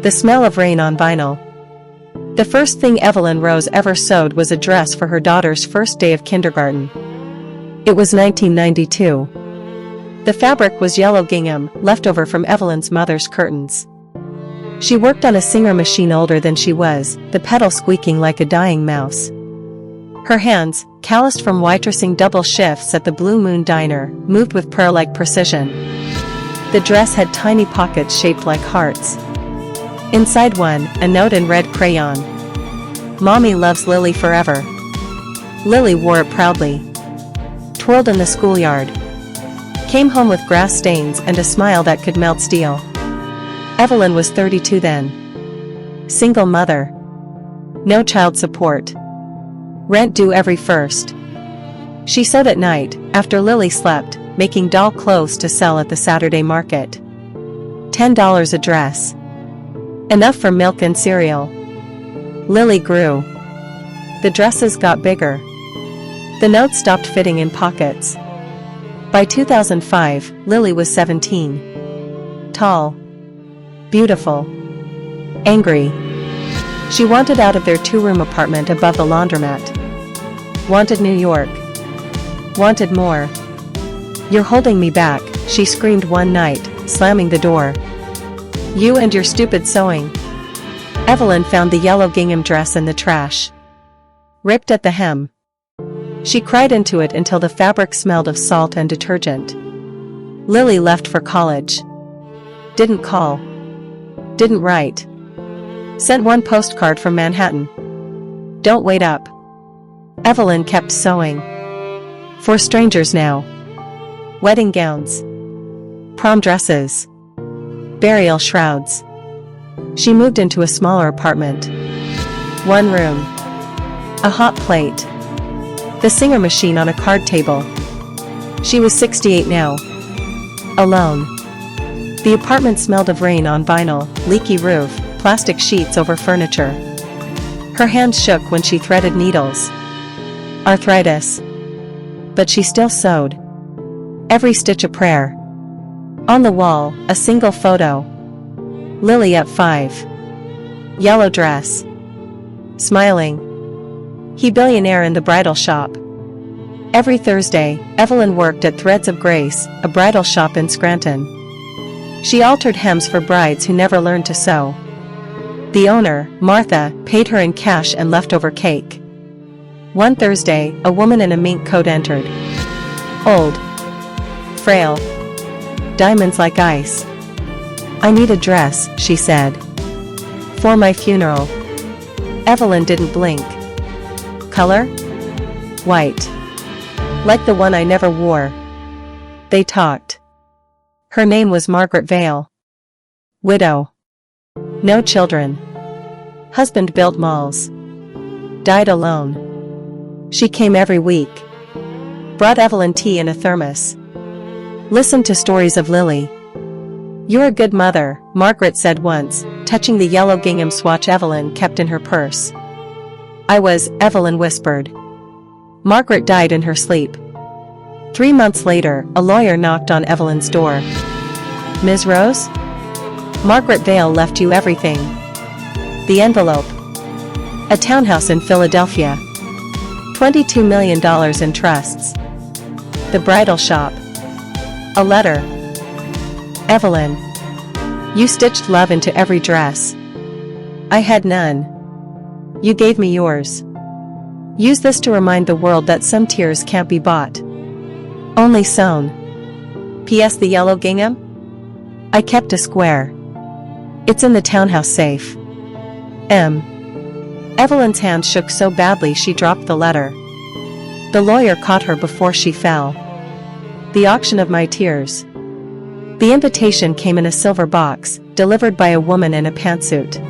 The smell of rain on vinyl. The first thing Evelyn Rose ever sewed was a dress for her daughter's first day of kindergarten. It was 1992. The fabric was yellow gingham, leftover from Evelyn's mother's curtains. She worked on a Singer machine older than she was, the pedal squeaking like a dying mouse. Her hands, calloused from waitressing double shifts at the Blue Moon Diner, moved with prayer-like precision. The dress had tiny pockets shaped like hearts. Inside one, a note in red crayon. "Mommy loves Lily forever." Lily wore it proudly. Twirled in the schoolyard. Came home with grass stains and a smile that could melt steel. Evelyn was 32 then. Single mother. No child support. Rent due every first. She sewed at night, after Lily slept, making doll clothes to sell at the Saturday market. $10 a dress. Enough for milk and cereal. Lily grew. The dresses got bigger. The notes stopped fitting in pockets. By 2005, Lily was 17. Tall. Beautiful. Angry. She wanted out of their two-room apartment above the laundromat. Wanted New York. Wanted more. "You're holding me back," she screamed one night, slamming the door. "You and your stupid sewing." Evelyn found the yellow gingham dress in the trash. Ripped at the hem. She cried into it until the fabric smelled of salt and detergent. Lily left for college. Didn't call. Didn't write. Sent one postcard from Manhattan. "Don't wait up." Evelyn kept sewing. For strangers now. Wedding gowns. Prom dresses. Burial shrouds. She moved into a smaller apartment. One room. A hot plate. The Singer machine on a card table. She was 68 now. Alone. The apartment smelled of rain on vinyl, leaky roof, plastic sheets over furniture. Her hands shook when she threaded needles. Arthritis. But she still sewed. Every stitch a prayer. On the wall, a single photo. Lily at 5. Yellow dress. Smiling. He billionaire in the bridal shop. Every Thursday, Evelyn worked at Threads of Grace, a bridal shop in Scranton. She altered hems for brides who never learned to sew. The owner, Martha, paid her in cash and leftover cake. One Thursday, a woman in a mink coat entered. Old. Frail. Diamonds like ice. "I need a dress," she said. "For my funeral." Evelyn didn't blink. Color? White. Like the one I never wore. They talked. Her name was Margaret Vale. Widow. No children. Husband built malls. Died alone. She came every week. Brought Evelyn tea in a thermos. Listened to stories of Lily. "You're a good mother," Margaret said once, touching the yellow gingham swatch Evelyn kept in her purse. "I was," Evelyn whispered. Margaret died in her sleep. 3 months later, a lawyer knocked on Evelyn's door. "Ms. Rose? Margaret Vale left you everything." The envelope. A townhouse in Philadelphia. $22 million in trusts. The bridal shop. A letter. "Evelyn. You stitched love into every dress. I had none. You gave me yours. Use this to remind the world that some tears can't be bought. Only sewn. P.S. The yellow gingham? I kept a square. It's in the townhouse safe. M." Evelyn's hand shook so badly she dropped the letter. The lawyer caught her before she fell. "The auction of my tears." The invitation came in a silver box, delivered by a woman in a pantsuit.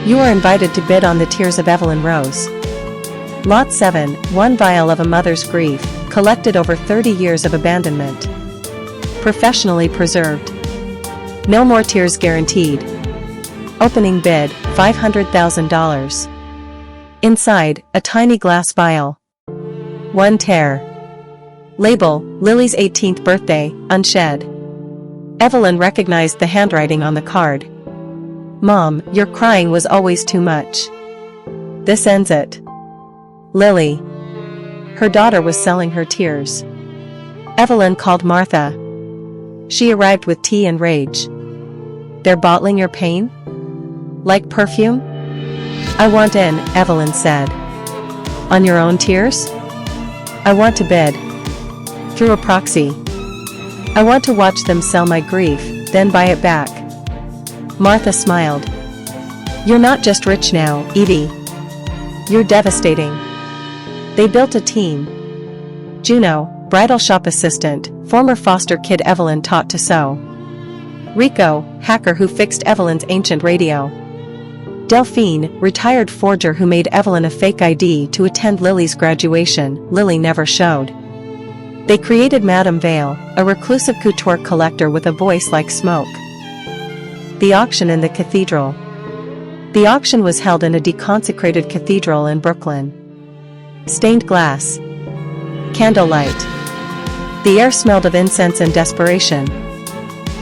"You are invited to bid on the tears of Evelyn Rose. Lot 7, one vial of a mother's grief, collected over 30 years of abandonment. Professionally preserved. No more tears guaranteed. Opening bid, $500,000. Inside, a tiny glass vial. One tear. Label, Lily's 18th birthday, unshed. Evelyn recognized the handwriting on the card. Mom, your crying was always too much. This ends it. Lily. Her daughter was selling her tears. Evelyn called Martha. She arrived with tea and rage. They're bottling your pain? Like perfume? I want in, Evelyn said. On your own tears? I want to bid. Through a proxy. I want to watch them sell my grief, then buy it back. Martha smiled. You're not just rich now, Edie. You're devastating. They built a team. Juno, bridal shop assistant, former foster kid Evelyn taught to sew. Rico, hacker who fixed Evelyn's ancient radio. Delphine, retired forger who made Evelyn a fake ID to attend Lily's graduation Lily never showed. They created Madame Vale, a reclusive couture collector with a voice like smoke. The auction in the cathedral. The auction was held in a deconsecrated cathedral in Brooklyn. Stained glass. Candlelight. The air smelled of incense and desperation.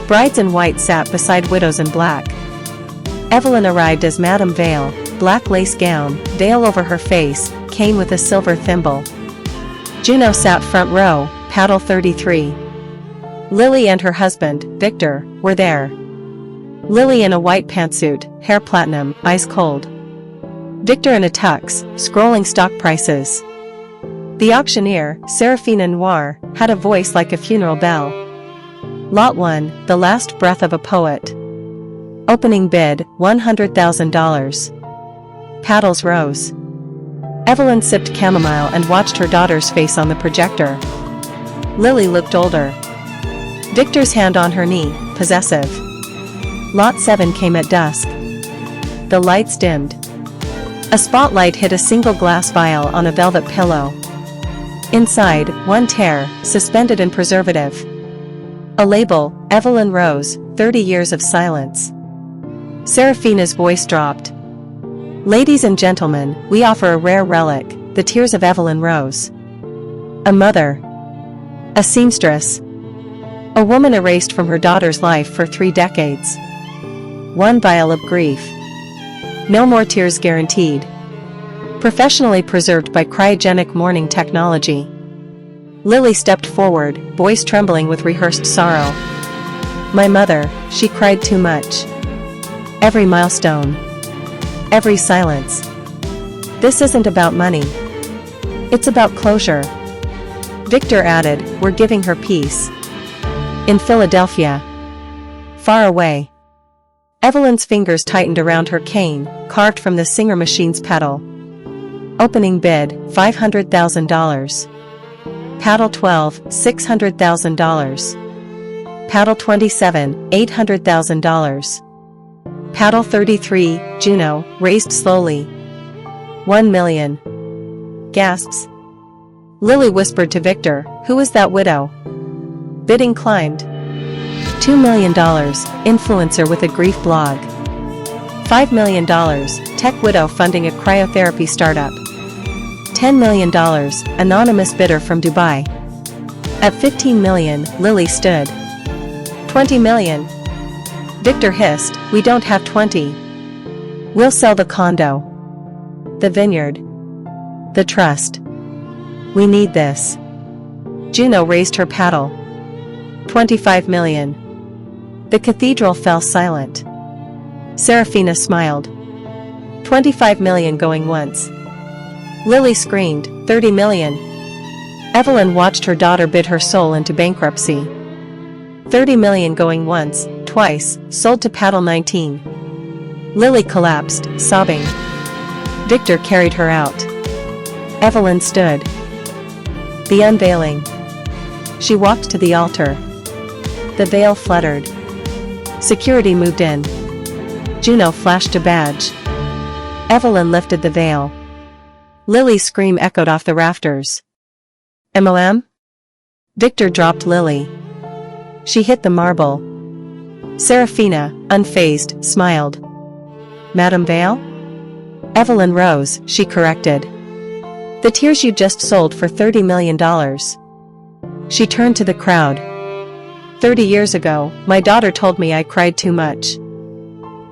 Brides in white sat beside widows in black. Evelyn arrived as Madame Vale, black lace gown, veil over her face, cane with a silver thimble. Juno sat front row, paddle 33. Lily and her husband, Victor, were there. Lily in a white pantsuit, hair platinum, eyes cold. Victor in a tux, scrolling stock prices. The auctioneer, Seraphina Noir, had a voice like a funeral bell. Lot 1, the last breath of a poet. Opening bid, $100,000. Paddles rose. Evelyn sipped chamomile and watched her daughter's face on the projector. Lily looked older. Victor's hand on her knee, possessive. Lot 7 came at dusk. The lights dimmed. A spotlight hit a single glass vial on a velvet pillow. Inside, one tear, suspended in preservative. A label, Evelyn Rose, 30 years of silence. Seraphina's voice dropped. Ladies and gentlemen, we offer a rare relic, the tears of Evelyn Rose. A mother. A seamstress. A woman erased from her daughter's life for 3 decades. One vial of grief. No more tears guaranteed. Professionally preserved by cryogenic mourning technology. Lily stepped forward, voice trembling with rehearsed sorrow. My mother, she cried too much. Every milestone. Every silence. This isn't about money. It's about closure. Victor added, we're giving her peace. In Philadelphia. Far away. Evelyn's fingers tightened around her cane, carved from the Singer machine's pedal. Opening bid, $500,000. Paddle 12, $600,000. Paddle 27, $800,000. Paddle 33, Juno, raised slowly. 1 million. Gasps. Lily whispered to Victor, who is that widow? Bidding climbed. $2 million, influencer with a grief blog. $5 million, tech widow funding a cryotherapy startup. $10 million, anonymous bidder from Dubai. At $15 million, Lily stood. $20 million. Victor hissed, we don't have 20. We'll sell the condo. The vineyard. The trust. We need this. Juno raised her paddle. 25 million. The cathedral fell silent. Seraphina smiled. 25 million going once. Lily screamed, 30 million. Evelyn watched her daughter bid her soul into bankruptcy. 30 million going once, twice, sold to paddle 19. Lily collapsed, sobbing. Victor carried her out. Evelyn stood. The unveiling. She walked to the altar. The veil fluttered. Security moved in. Juno flashed a badge. Evelyn lifted the veil. Lily's scream echoed off the rafters. MOM? Victor dropped Lily. She hit the marble. Seraphina, unfazed, smiled. Madame Vale? Evelyn Rose, she corrected. The tears you just sold for $30 million. She turned to the crowd. 30 years ago, my daughter told me I cried too much.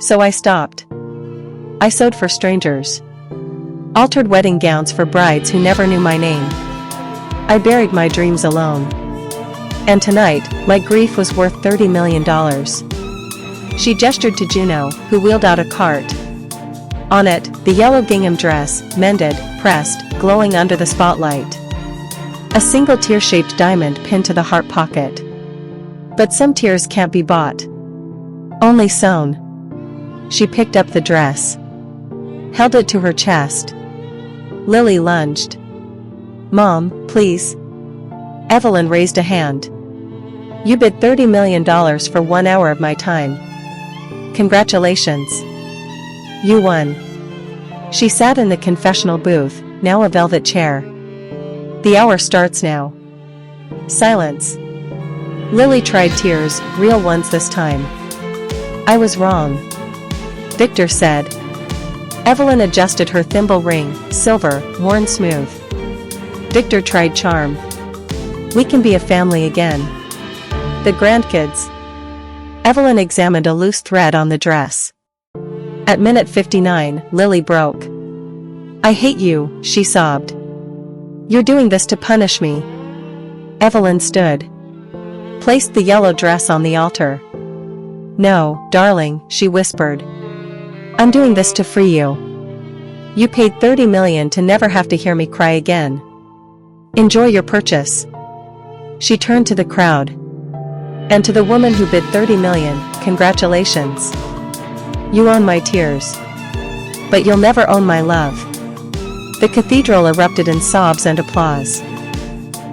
So I stopped. I sewed for strangers. Altered wedding gowns for brides who never knew my name. I buried my dreams alone. And tonight, my grief was worth $30 million. She gestured to Juno, who wheeled out a cart. On it, the yellow gingham dress, mended, pressed, glowing under the spotlight. A single tear-shaped diamond pinned to the heart pocket. But some tears can't be bought. Only sewn. She picked up the dress. Held it to her chest. Lily lunged. Mom, please. Evelyn raised a hand. You bid $30 million for 1 hour of my time. Congratulations. You won. She sat in the confessional booth, now a velvet chair. The hour starts now. Silence. Lily tried tears, real ones this time. I was wrong. Victor said. Evelyn adjusted her thimble ring, silver, worn smooth. Victor tried charm. We can be a family again. The grandkids. Evelyn examined a loose thread on the dress. At minute 59, Lily broke. I hate you, she sobbed. You're doing this to punish me. Evelyn stood. Placed the yellow dress on the altar. No, darling, she whispered. I'm doing this to free you. You paid $30 million to never have to hear me cry again. Enjoy your purchase. She turned to the crowd. And to the woman who bid $30 million, congratulations. You own my tears. But you'll never own my love. The cathedral erupted in sobs and applause.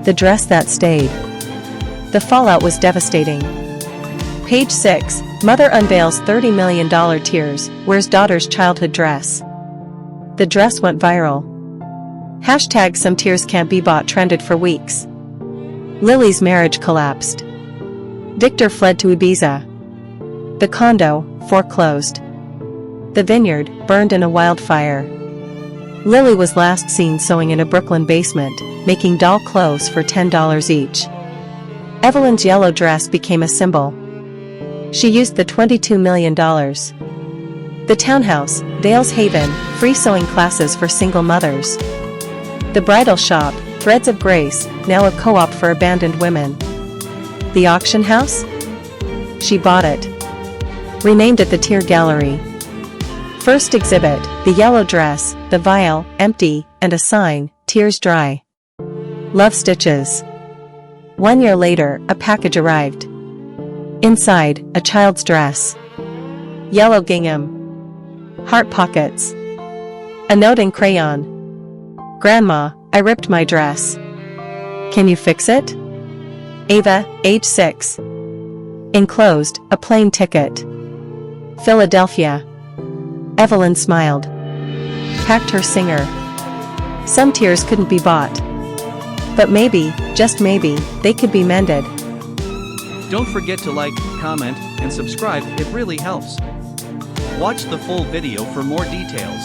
The dress that stayed. The fallout was devastating. Page 6, Mother unveils $30 million tears, wears daughter's childhood dress. The dress went viral. Hashtag some tears can't be bought trended for weeks. Lily's marriage collapsed. Victor fled to Ibiza. The condo, foreclosed. The vineyard, burned in a wildfire. Lily was last seen sewing in a Brooklyn basement, making doll clothes for $10 each. Evelyn's yellow dress became a symbol. She used the $22 million. The townhouse, Vale's Haven, free sewing classes for single mothers. The bridal shop, Threads of Grace, now a co-op for abandoned women. The auction house? She bought it. Renamed it the Tear Gallery. First exhibit, the yellow dress, the vial, empty, and a sign, tears dry. Love stitches. 1 year later, a package arrived. Inside, a child's dress. Yellow gingham. Heart pockets. A note in crayon. Grandma, I ripped my dress. Can you fix it? Ava, age 6. Enclosed, a plane ticket. Philadelphia. Evelyn smiled. Packed her singer. Some tears couldn't be bought. But maybe, just maybe, they could be mended. Don't forget to like, comment, and subscribe, it really helps. Watch the full video for more details.